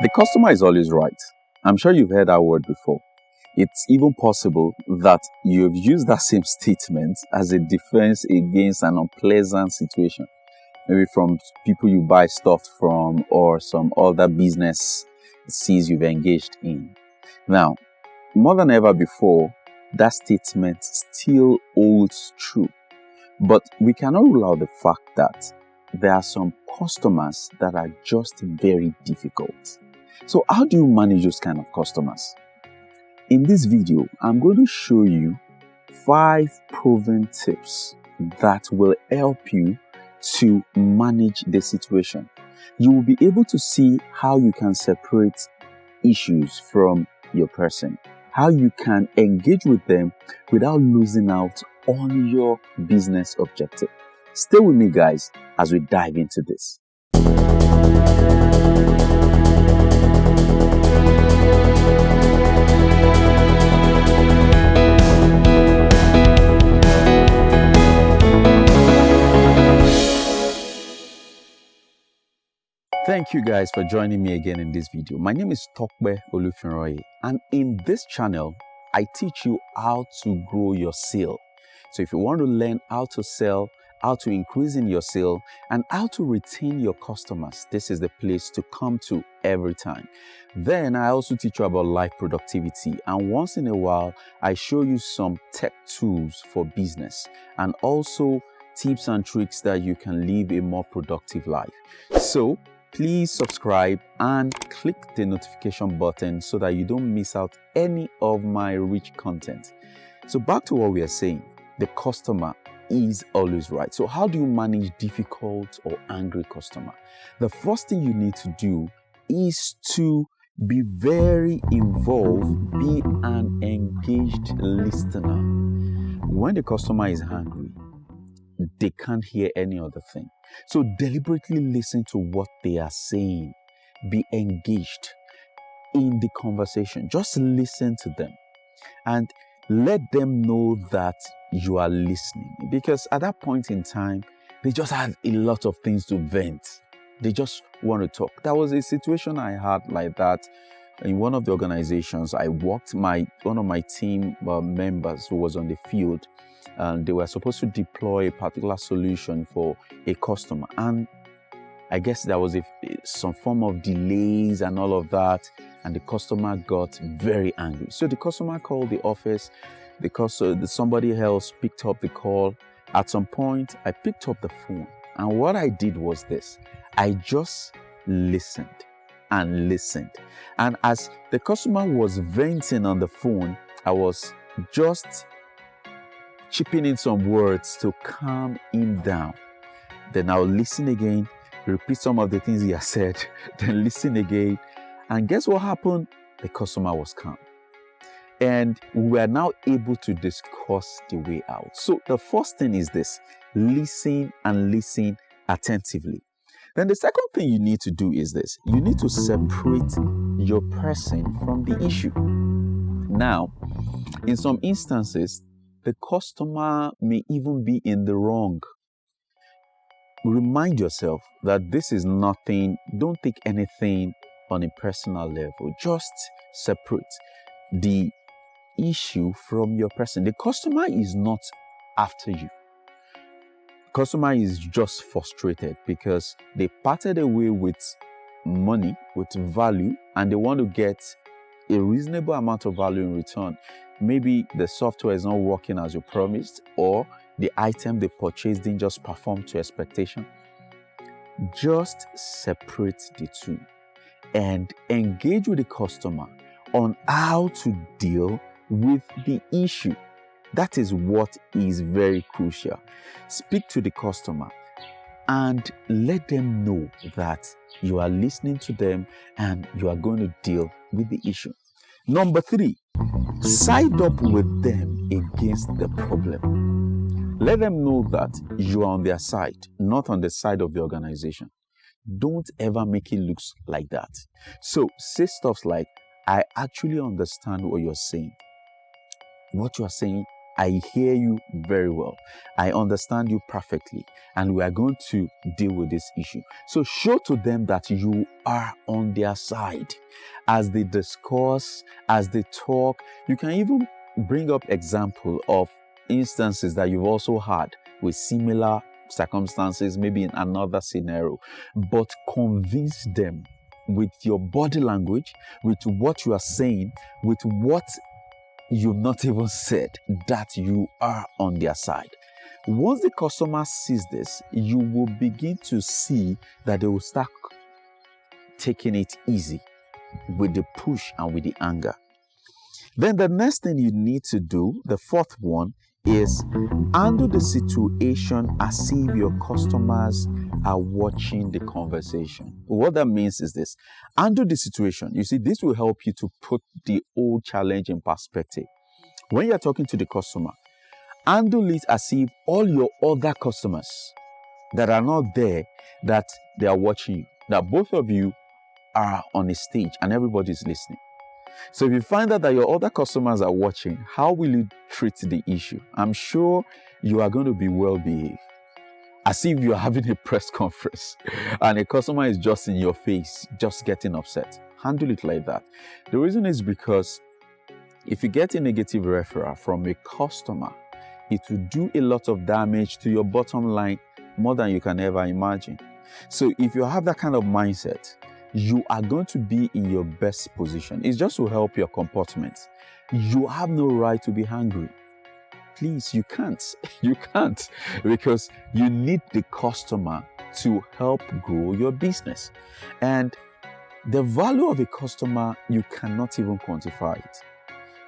The customer is always right. I'm sure you've heard that word before. It's even possible that you've used that same statement as a defense against an unpleasant situation, maybe from people you buy stuff from or some other businesses you've engaged in. Now, more than ever before, that statement still holds true. But we cannot rule out the fact that there are some customers that are just very difficult. So how do you manage those kind of customers? In this video, I'm going to show you 5 proven tips that will help you to manage the situation. You will be able to see how you can separate issues from your person, how you can engage with them without losing out on your business objective. Stay with me, guys, as we dive into this. Thank you guys for joining me again in this video. My name is Tokbe Olufinroye, and in this channel, I teach you how to grow your sale. So if you want to learn how to sell, how to increase in your sale, and how to retain your customers, this is the place to come to every time. Then I also teach you about life productivity, and once in a while, I show you some tech tools for business and also tips and tricks that you can live a more productive life. So please subscribe and click the notification button so that you don't miss out any of my rich content. So back to what we are saying, the customer is always right. So how do you manage difficult or angry customer? The first thing you need to do is to be very involved, be an engaged listener. When the customer is angry, they can't hear any other thing. So deliberately listen to what they are saying. Be engaged in the conversation. Just listen to them and let them know that you are listening. Because at that point in time, they just had a lot of things to vent. They just want to talk. There was a situation I had like that in one of the organizations I worked. One of my team members who was on the field, and they were supposed to deploy a particular solution for a customer, and I guess there was some form of delays and all of that, and the customer got very angry. So the customer called the office because somebody else picked up the call. At some point, I picked up the phone, and what I did was this: I just listened and listened. And as the customer was venting on the phone, I was just chipping in some words to calm him down. Then I'll listen again, repeat some of the things he has said, then listen again. And guess what happened? The customer was calm. And we are now able to discuss the way out. So the first thing is this: listen and listen attentively. Then the second thing you need to do is this: you need to separate your person from the issue. Now, in some instances, the customer may even be in the wrong. Remind yourself that this is nothing. Don't take anything on a personal level. Just separate the issue from your person. The customer is not after you. The customer is just frustrated because they parted away with money, with value, and they want to get a reasonable amount of value in return. Maybe the software is not working as you promised, or the item they purchased didn't just perform to expectation. Just separate the two and engage with the customer on how to deal with the issue. That is what is very crucial. Speak to the customer and let them know that you are listening to them and you are going to deal with the issue. Number 3, side up with them against the problem. Let them know that you are on their side, not on the side of the organization. Don't ever make it look like that. So say stuff like, I actually understand what you're saying. What you are saying I hear you very well. I understand you perfectly, and we are going to deal with this issue. So show to them that you are on their side. As they discuss, as they talk, you can even bring up example of instances that you've also had with similar circumstances, maybe in another scenario, but convince them with your body language, with what you are saying, with what you've not even said, that you are on their side. Once the customer sees this, you will begin to see that they will start taking it easy with the push and with the anger. Then the next thing you need to do, the fourth one, is handle the situation as if your customers are watching the conversation. What that means is this: handle the situation. You see, this will help you to put the whole challenge in perspective. When you're talking to the customer, handle it as if all your other customers that are not there, that they are watching you, that both of you are on a stage and everybody's listening. So if you find out that your other customers are watching, how will you treat the issue? I'm sure you are going to be well behaved, as if you're having a press conference and a customer is just in your face, just getting upset. Handle it like that. The reason is because if you get a negative referral from a customer, it will do a lot of damage to your bottom line, more than you can ever imagine. So if you have that kind of mindset, you are going to be in your best position. It's just to help your comportment. You have no right to be angry. Please, you can't. You can't, because you need the customer to help grow your business. And the value of a customer, you cannot even quantify it.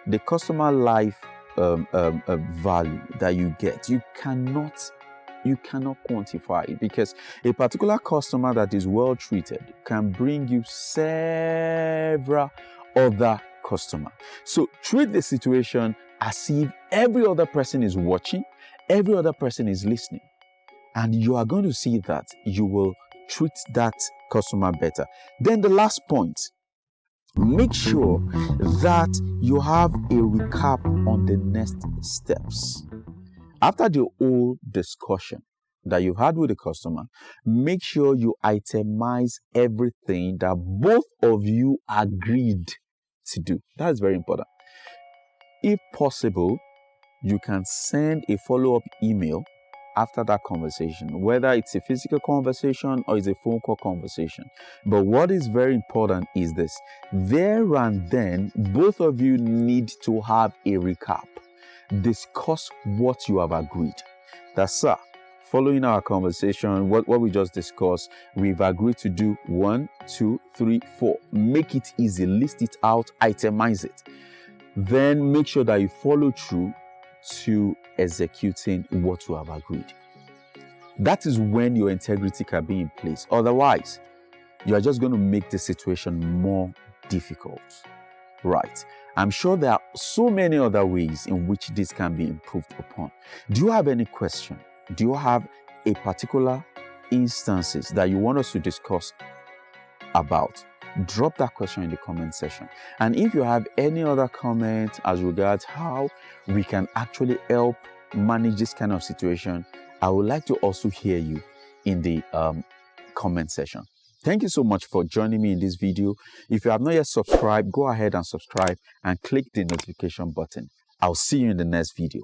The customer life value that you get, you cannot quantify it, because a particular customer that is well treated can bring you several other customers. So treat the situation as if every other person is watching, every other person is listening, and you are going to see that you will treat that customer better. Then the last point, make sure that you have a recap on the next steps. After the whole discussion that you've had with the customer, make sure you itemize everything that both of you agreed to do. That is very important. If possible, you can send a follow-up email after that conversation, whether it's a physical conversation or it's a phone call conversation. But what is very important is this: there and then, both of you need to have a recap. Discuss what you have agreed. That, sir, following our conversation, what we just discussed, we've agreed to do 1, 2, 3, 4. Make it easy, list it out, itemize it. Then make sure that you follow through to executing what you have agreed. That is when your integrity can be in place. Otherwise, you are just going to make the situation more difficult. Right. I'm sure there are so many other ways in which this can be improved upon. Do you have any question? Do you have a particular instances that you want us to discuss about? Drop that question in the comment section. And if you have any other comment as regards how we can actually help manage this kind of situation, I would like to also hear you in the comment section. Thank you so much for joining me in this video. If you have not yet subscribed, go ahead and subscribe and click the notification button. I'll see you in the next video.